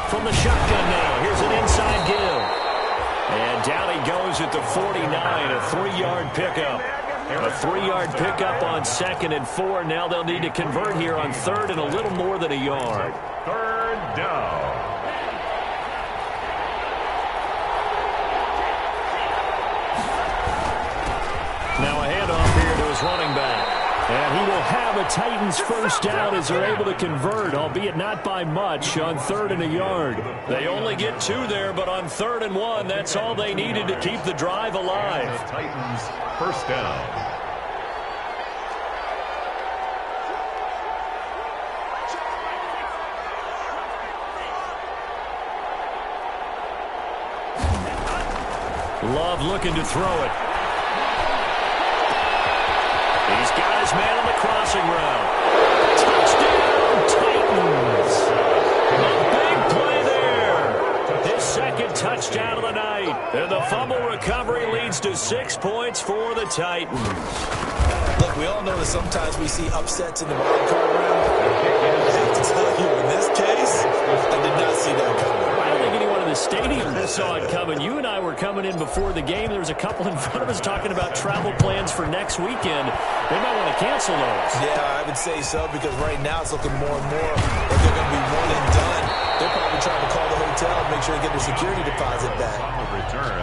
From the shotgun now, here's an inside give. And down he goes at the 49, a 3-yard pickup. A 3-yard pickup on 2nd and 4. Now they'll need to convert here on 3rd and a little more than a yard. 3rd down. Now a handoff here to his running back. And he will have a Titans first down as they're able to convert, albeit not by much, on 3rd and a yard. They only get 2 there, but on 3rd and 1, that's all they needed to keep the drive alive. The Titans first down. Love looking to throw it. He's got his man on the crossing route. Touchdown, Titans. A big play there. His 2nd touchdown of the night. And the fumble recovery leads to 6 points for the Titans. Look, we all know that sometimes we see upsets in the wild card round. I have to tell you, in this case, I did not see that coming. I don't think anyone in the stadium saw it coming. You and I were coming in before the game. There was a couple in front of us talking about travel plans for next weekend. They might want to cancel those. Yeah, I would say so, because right now it's looking more and more like they're going to be one and done. They're probably trying to call the hotel and make sure they get their security deposit back. On the return,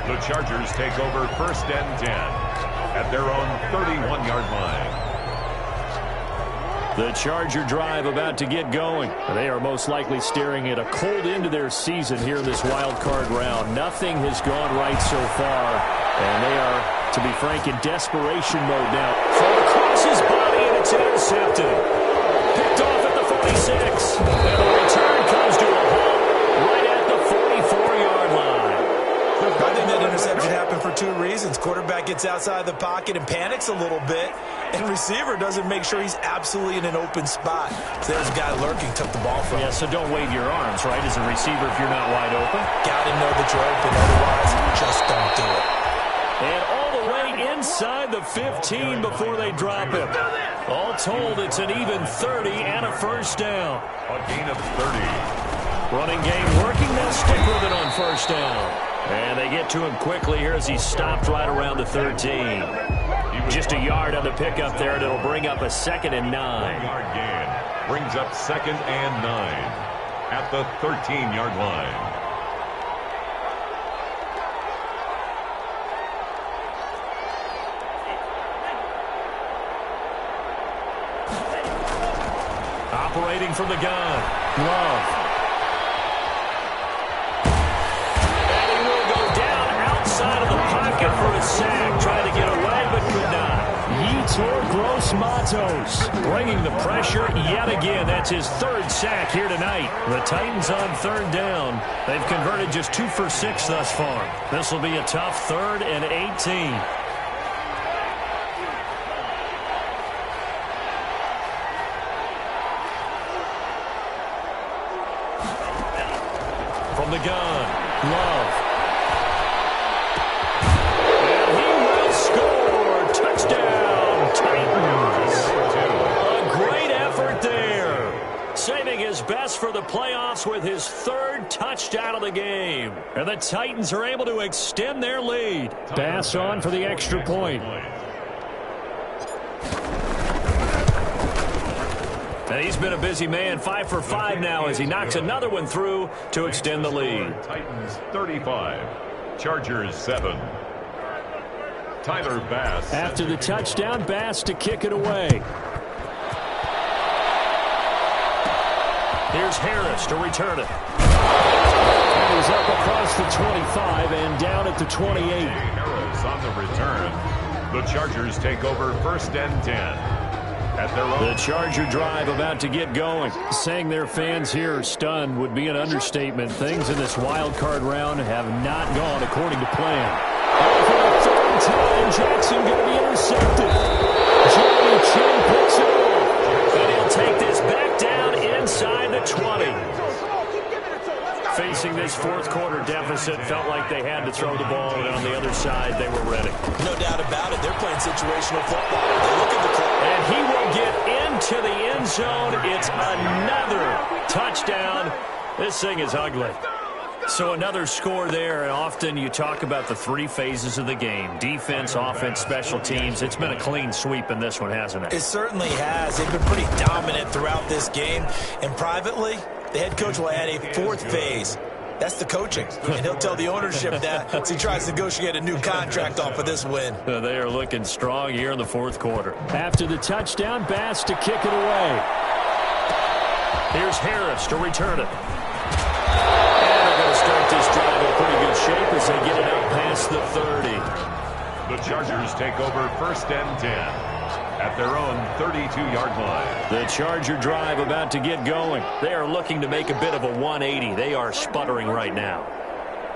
the Chargers take over 1st and 10 at their own 31-yard line. The Charger drive about to get going. They are most likely staring at a cold end to their season here in this wild card round. Nothing has gone right so far, and they are, to be frank, in desperation mode now. Throw across his body, and it's intercepted. Picked off at the 46. And the return comes to a halt right at the 44-yard line. I think that interception happened for 2 reasons. Quarterback gets outside the pocket and panics a little bit, and receiver doesn't make sure he's absolutely in an open spot. So there's a guy lurking, took the ball from him. Yeah, so don't wave your arms, right, as a receiver if you're not wide open. Got to know that you're open, otherwise just don't do it. And all the way inside the 15 before they drop him. All told, it's an even 30 and a first down. A gain of 30. Running game working. They'll stick with it on first down. And they get to him quickly here as he stopped right around the 13. Just a yard on the pickup there, and it'll bring up a 2nd and 9. 1-yard gain brings up 2nd and 9 at the 13-yard line. Operating from the gun, Love. And he will go down outside of the pocket for a sack. Trying to get away, but could not. Yetur Gross-Matos bringing the pressure yet again. That's his 3rd sack here tonight. The Titans on 3rd down. They've converted just 2 for 6 thus far. This will be a tough 3rd and 18. From the gun, Love. And he will score. Touchdown, Titans. A great effort there. Saving his best for the playoffs with his 3rd touchdown of the game. And the Titans are able to extend their lead. Pass on for the extra point. And he's been a busy man, 5 for 5 now as he knocks another one through to extend the lead. Titans 35, Chargers 7. Tyler Bass. After the touchdown, Bass to kick it away. Here's Harris to return it. And he's up across the 25 and down at the 28. Harris on the return. The Chargers take over 1st and 10. The Charger drive about to get going. Saying their fans here are stunned would be an understatement. Things in this wild card round have not gone according to plan. For the 3rd time, Jackson going to be intercepted. Jeremy Chin picks it off. And he'll take this back down inside the 20. Facing this 4th quarter deficit, felt like they had to throw the ball, and on the other side, they were ready. No doubt about it. They're playing situational football. They look at the clock. And he will get into the end zone. It's another touchdown. This thing is ugly. So another score there, and often you talk about the three phases of the game: defense, offense, special teams. It's been a clean sweep in this one, hasn't it? It certainly has. They've been pretty dominant throughout this game. And privately, the head coach will add a fourth phase. That's the coaching. And he'll tell the ownership that as he tries to negotiate a new contract off of this win. They are looking strong here in the fourth quarter. After the touchdown, Bass to kick it away. Here's Harris to return it. Start this drive in pretty good shape as they get it out past the 30. The Chargers take over first and 10 at their own 32-yard line. The Charger drive about to get going. They are looking to make a bit of a 180. They are sputtering right now.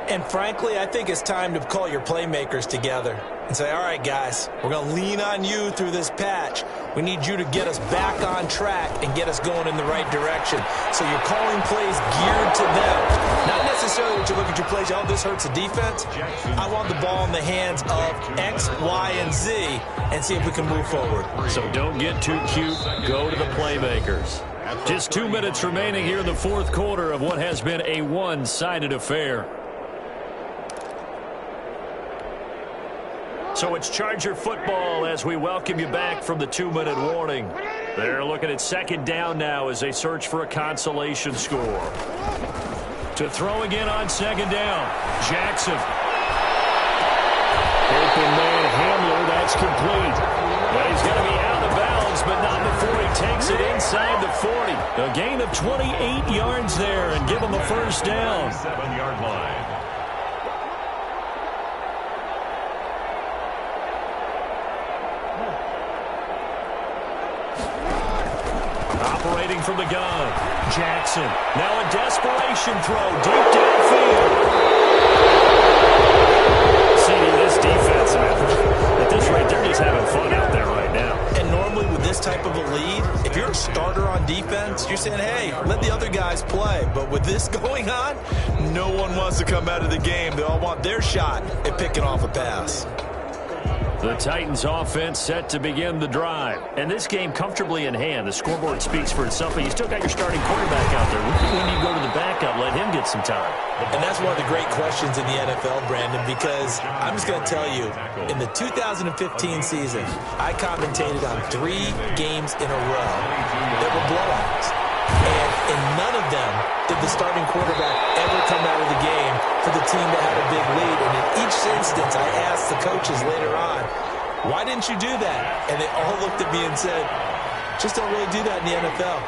And frankly, I think it's time to call your playmakers together and say, all right, guys, we're going to lean on you through this patch. We need you to get us back on track and get us going in the right direction. So you're calling plays geared to them. Not necessarily what you look at your plays, oh, this hurts the defense. I want the ball in the hands of X, Y, and Z and see if we can move forward. So don't get too cute. Go to the playmakers. Just 2 minutes remaining here in the fourth quarter of what has been a one-sided affair. So it's Charger football as we welcome you back from the 2-minute warning. They're looking at second down now as they search for a consolation score. To throw again on second down, Jackson. Open man Hamler, that's complete. But he's going to be out of bounds, but not before he takes it inside the 40. A gain of 28 yards there and give him a first down. 7-yard line. Operating from the gun, Jackson. Now a desperation throw deep downfield. See, this defense, at this rate, they're just having fun out there right now. And normally with this type of a lead, if you're a starter on defense, you're saying, hey, let the other guys play. But with this going on, no one wants to come out of the game. They all want their shot at picking off a pass. The Titans offense set to begin the drive. And this game comfortably in hand. The scoreboard speaks for itself, but you still got your starting quarterback out there. When you go to the backup, let him get some time. And that's one of the great questions in the NFL, Brandon, because I'm just going to tell you, in the 2015 season, I commentated on 3 games in a row that were blowouts. And in none of them did the starting quarterback ever come out of the game for the team that had a big lead. And in each instance, I asked the coaches later on, why didn't you do that? And they all looked at me and said, just don't really do that in the NFL.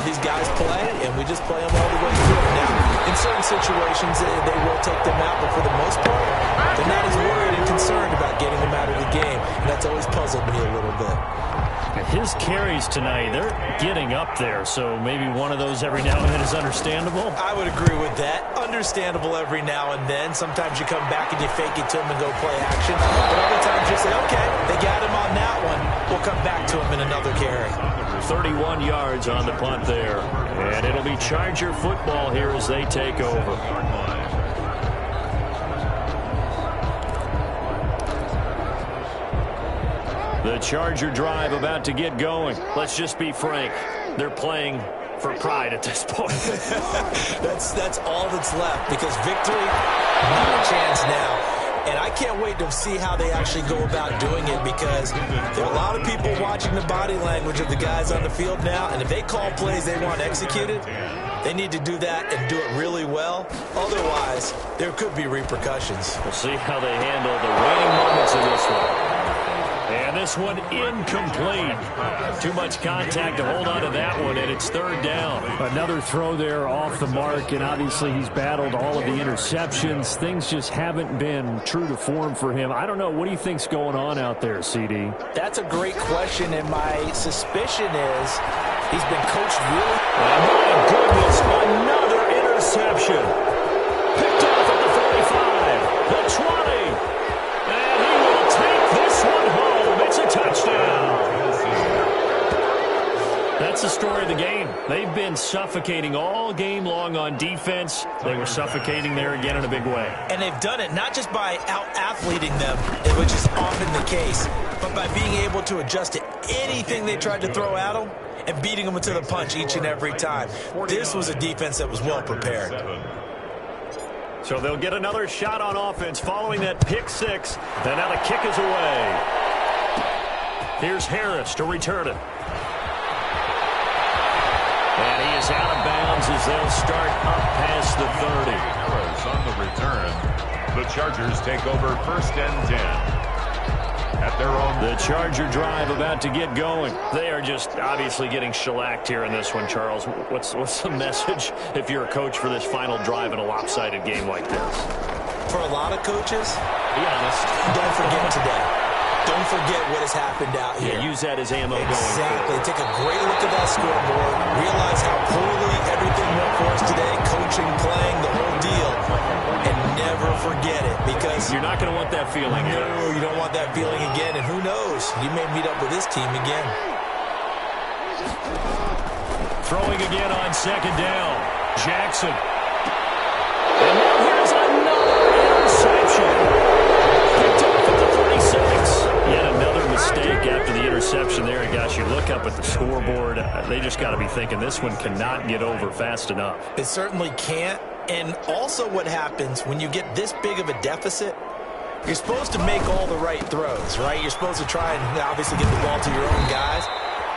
These guys play, and we just play them all the way through. Now, in certain situations, they will take them out, but for the most part, they're not as worried and concerned about getting them out of the game. And that's always puzzled me a little bit. His carries tonight, they're getting up there, so maybe one of those every now and then is understandable. I would agree with that. Understandable every now and then. Sometimes you come back and you fake it to him and go play action. But other times you say, okay, they got him on that one. We'll come back to him in another carry. 31 yards on the punt there. And it'll be Charger football here as they take over. The Charger drive about to get going. Let's just be frank. They're playing for pride at this point. That's all that's left, because victory, not a chance now. And I can't wait to see how they actually go about doing it, because there are a lot of people watching the body language of the guys on the field now, and if they call plays they want executed, they need to do that and do it really well. Otherwise, there could be repercussions. We'll see how they handle the waning moments of this one. And this one incomplete. Too much contact to hold on to that one, and it's third down. Another throw there off the mark, and obviously he's battled all of the interceptions. Things just haven't been true to form for him. I don't know. What do you think's going on out there, CD? That's a great question, and my suspicion is he's been coached really. And my goodness, another interception. Picked off at the 45, the 20. And he will take this one home. It's a touchdown. That's the story of the game. They've been suffocating all game long on defense. They were suffocating there again in a big way. And they've done it not just by out-athleting them, which is often the case, but by being able to adjust to anything they tried to throw at them and beating them to the punch each and every time. This was a defense that was well prepared. So they'll get another shot on offense following that pick six. And now the kick is away. Here's Harris to return it. And he is out of bounds as they'll start up past the 30. Harris on the return. The Chargers take over 1st and 10. At their own. The Charger drive about to get going. They are just obviously getting shellacked here in this one, Charles. What's the message if you're a coach for this final drive in a lopsided game like this? For a lot of coaches, be honest. Don't forget today. Don't forget what has happened out here. Yeah, use that as ammo going forward. Exactly. Take a great look at that scoreboard. Realize how poorly everything went for us today. Coaching, playing, the whole deal. And never forget it, because you're not going to want that feeling. No, you don't want that feeling again. And who knows? You may meet up with this team again. Throwing again on 2nd down. Jackson. And now here's another interception. Picked up at the 36. Yet another mistake after the interception there. And gosh, you look up at the scoreboard. They just got to be thinking this one cannot get over fast enough. It certainly can't. And also what happens when you get this big of a deficit, you're supposed to make all the right throws, right? You're supposed to try and obviously get the ball to your own guys.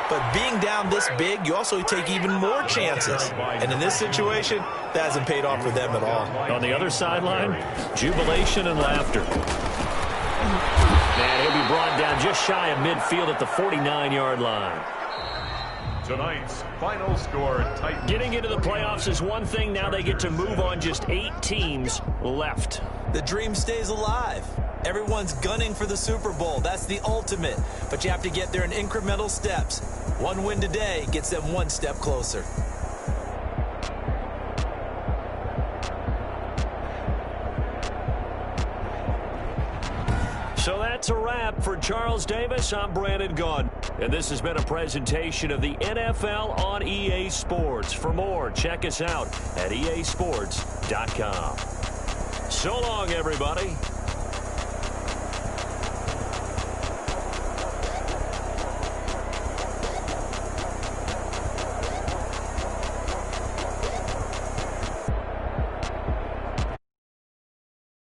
But being down this big, you also take even more chances. And in this situation, that hasn't paid off for them at all. On the other sideline, jubilation and laughter. And he'll be brought down just shy of midfield at the 49-yard line. Tonight's final score, Titans. Getting into the playoffs is one thing. Now they get to move on. Just 8 teams left. The dream stays alive. Everyone's gunning for the Super Bowl. That's the ultimate. But you have to get there in incremental steps. One win today gets them one step closer. So that's a wrap for Charles Davis. I'm Brandon Gaudin. And this has been a presentation of the NFL on EA Sports. For more, check us out at easports.com. So long, everybody.